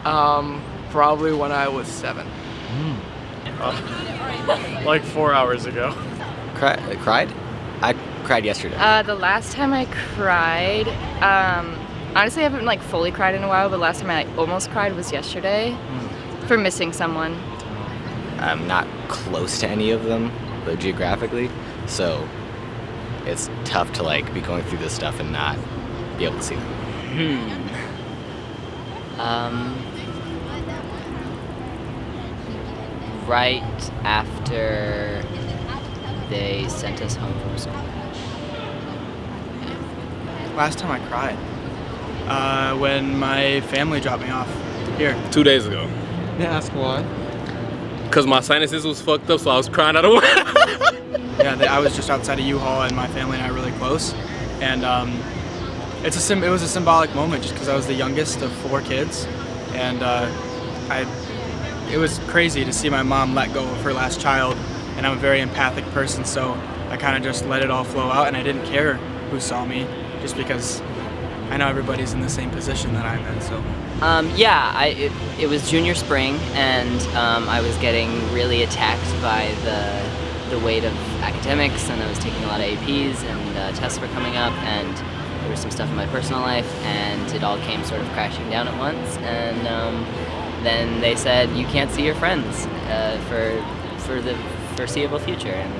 Probably when I was 7. Like 4 hours ago. Cried? I cried yesterday. The last time I cried, honestly I haven't like fully cried in a while, but last time I like almost cried was yesterday for missing someone. I'm not close to any of them, though, geographically, so it's tough to like be going through this stuff and not be able to see them. Right after they sent us home from school. Last time I cried, when my family dropped me off here. 2 days ago. May I ask why? Cause my sinuses was fucked up, so I was crying out of Yeah, I was just outside of U-Haul, and my family and I are really close, and it was a symbolic moment just because I was the youngest of 4 kids, and it was crazy to see my mom let go of her last child, and I'm a very empathic person, so I kind of just let it all flow out, and I didn't care who saw me, just because I know everybody's in the same position that I'm in. So It was junior spring, and I was getting really attacked by the weight of academics, and I was taking a lot of APs, and tests were coming up, and there was some stuff in my personal life, and it all came sort of crashing down at once, and then they said you can't see your friends for the foreseeable future, and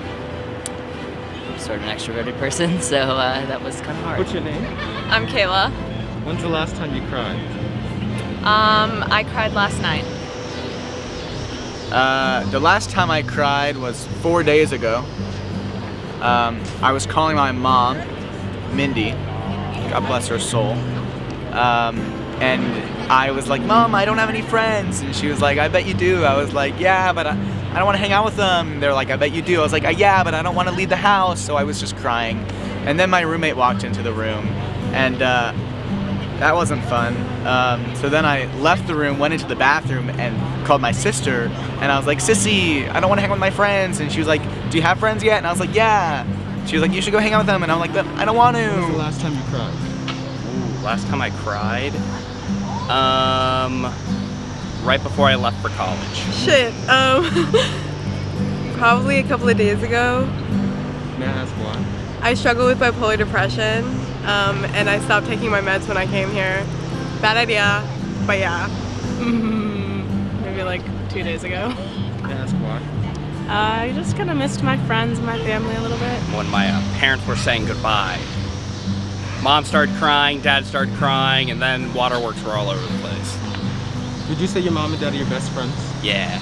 I'm sort of an extroverted person, so that was kind of hard. What's your name? I'm Kayla. When's the last time you cried? I cried last night. The last time I cried was 4 days ago. I was calling my mom, Mindy, God bless her soul, and I was like, Mom, I don't have any friends, and she was like, I bet you do. I was like, yeah, but I don't want to hang out with them. And they're like, I bet you do. I was like, yeah, but I don't want to leave the house. So I was just crying, and then my roommate walked into the room, and that wasn't fun. So then I left the room, went into the bathroom, and called my sister, and I was like, Sissy, I don't want to hang out with my friends. And she was like, do you have friends yet? And I was like, yeah. She was like, you should go hang out with them. And I'm like, I don't want to. When was the last time you cried? Ooh, last time I cried? Right before I left for college. Shit, probably a couple of days ago. May I ask why? I struggle with bipolar depression, and I stopped taking my meds when I came here. Bad idea, but yeah. Maybe like 2 days ago. May I ask why? I just kind of missed my friends and my family a little bit. When my parents were saying goodbye, Mom started crying, Dad started crying, and then waterworks were all over the place. Would you say your mom and dad are your best friends? Yeah,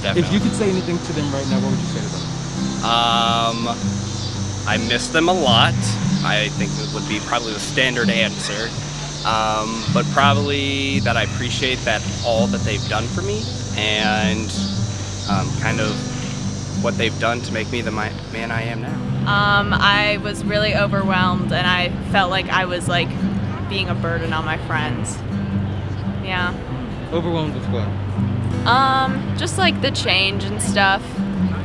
definitely. If you could say anything to them right now, what would you say to them? I miss them a lot. I think it would be probably the standard answer. But probably that I appreciate all that they've done for me, and kind of what they've done to make me the man I am now. I was really overwhelmed, and I felt like I was like being a burden on my friends. Yeah. Overwhelmed with what? Just like the change and stuff.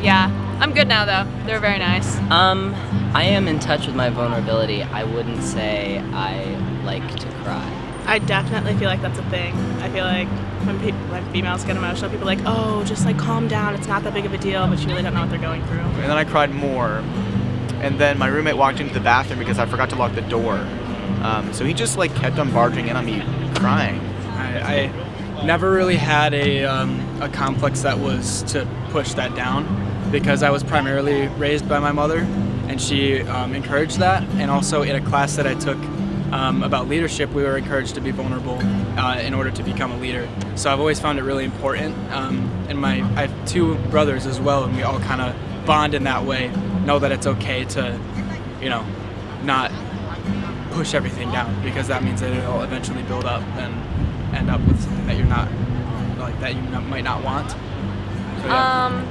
Yeah. I'm good now though. They're very nice. I am in touch with my vulnerability. I wouldn't say I like to cry. I definitely feel like that's a thing. I feel like when females get emotional, people are like, oh, just like calm down, it's not that big of a deal, but you really don't know what they're going through. And then I cried more, and then my roommate walked into the bathroom because I forgot to lock the door. So he just like kept on barging in on me crying. I never really had a complex that was to push that down, because I was primarily raised by my mother, and she encouraged that. And also in a class that I took about leadership, we were encouraged to be vulnerable in order to become a leader. So I've always found it really important. And I have 2 brothers as well, and we all kind of bond in that way. Know that it's okay to, not push everything down, because that means that it'll eventually build up and end up with something that you're not, like, that you might not want. So, yeah.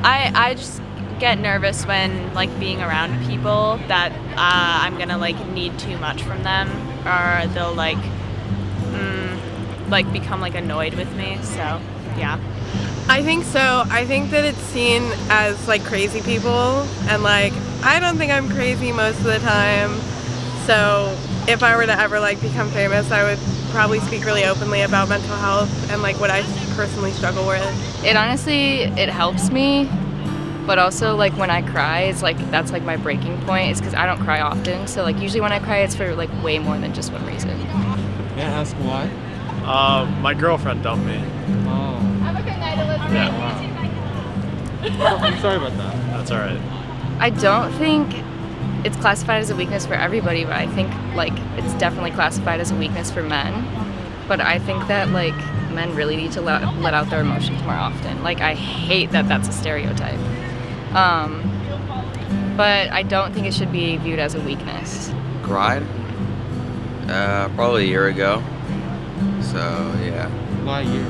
I just get nervous when like being around people that I'm gonna like need too much from them, or they'll like become like annoyed with me. So yeah. I think so. I think that it's seen as like crazy people, and like I don't think I'm crazy most of the time. So if I were to ever like become famous, I would probably speak really openly about mental health and like what I personally struggle with. It honestly, it helps me, but also like when I cry, it's like that's like my breaking point. It's because I don't cry often, so like usually when I cry, it's for like way more than just one reason. May I ask why? My girlfriend dumped me. Oh. Have a good night, Elizabeth. Yeah. Wow. I'm sorry about that. That's all right. I don't think it's classified as a weakness for everybody, but I think like it's definitely classified as a weakness for men. But I think that like men really need to let out their emotions more often. Like I hate that that's a stereotype. But I don't think it should be viewed as a weakness. Cried? Probably a year ago. So yeah. Why a year?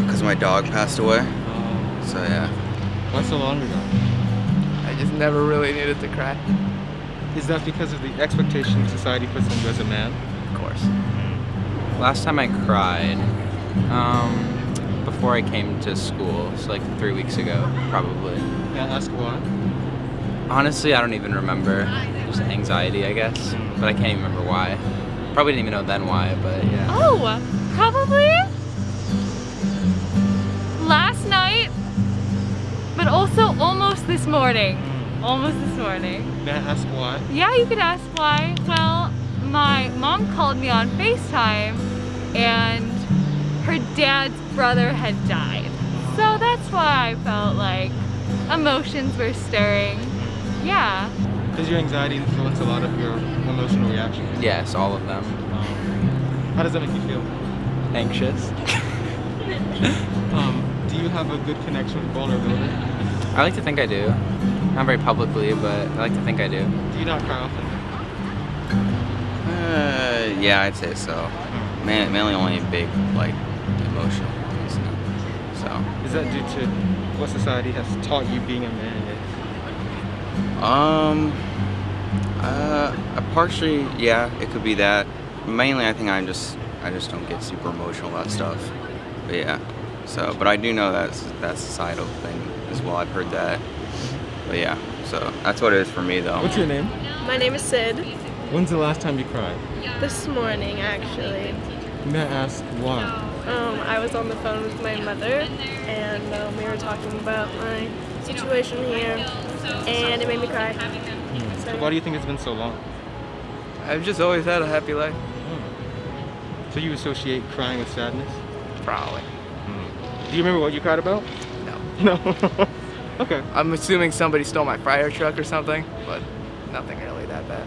Cause my dog passed away. Oh. So yeah. Why so long ago? I just never really needed to cry. Is that because of the expectation society puts on you as a man? Of course. Last time I cried, before I came to school, so like 3 weeks ago, probably. May I ask why? Honestly, I don't even remember. Just anxiety, I guess. But I can't even remember why. Probably didn't even know then why, but yeah. Oh, probably last night, but also almost this morning. Almost this morning. May I ask why? Yeah, you could ask why. Well, my mom called me on FaceTime and her dad's brother had died. So that's why I felt like emotions were stirring. Yeah. Does your anxiety influence a lot of your emotional reactions? Yes, all of them. How does that make you feel? Anxious. Do you have a good connection with vulnerability? I like to think I do. Not very publicly, but I like to think I do. Do you not cry often? Yeah, I'd say so. Mainly only big, like, emotional things, you know. So. Is that due to what society has taught you being a man Partially, yeah, it could be that. Mainly, I think I just don't get super emotional about stuff. But yeah, so, but I do know that's a societal thing as well. I've heard that. But yeah, so that's what it is for me though. What's your name? My name is Sid. When's the last time you cried? This morning, actually. May I ask why? I was on the phone with my mother, and we were talking about my situation here, and it made me cry. So why do you think it's been so long? I've just always had a happy life. So you associate crying with sadness? Probably. Do you remember what you cried about? No. No. Okay. I'm assuming somebody stole my fire truck or something, but nothing really that bad.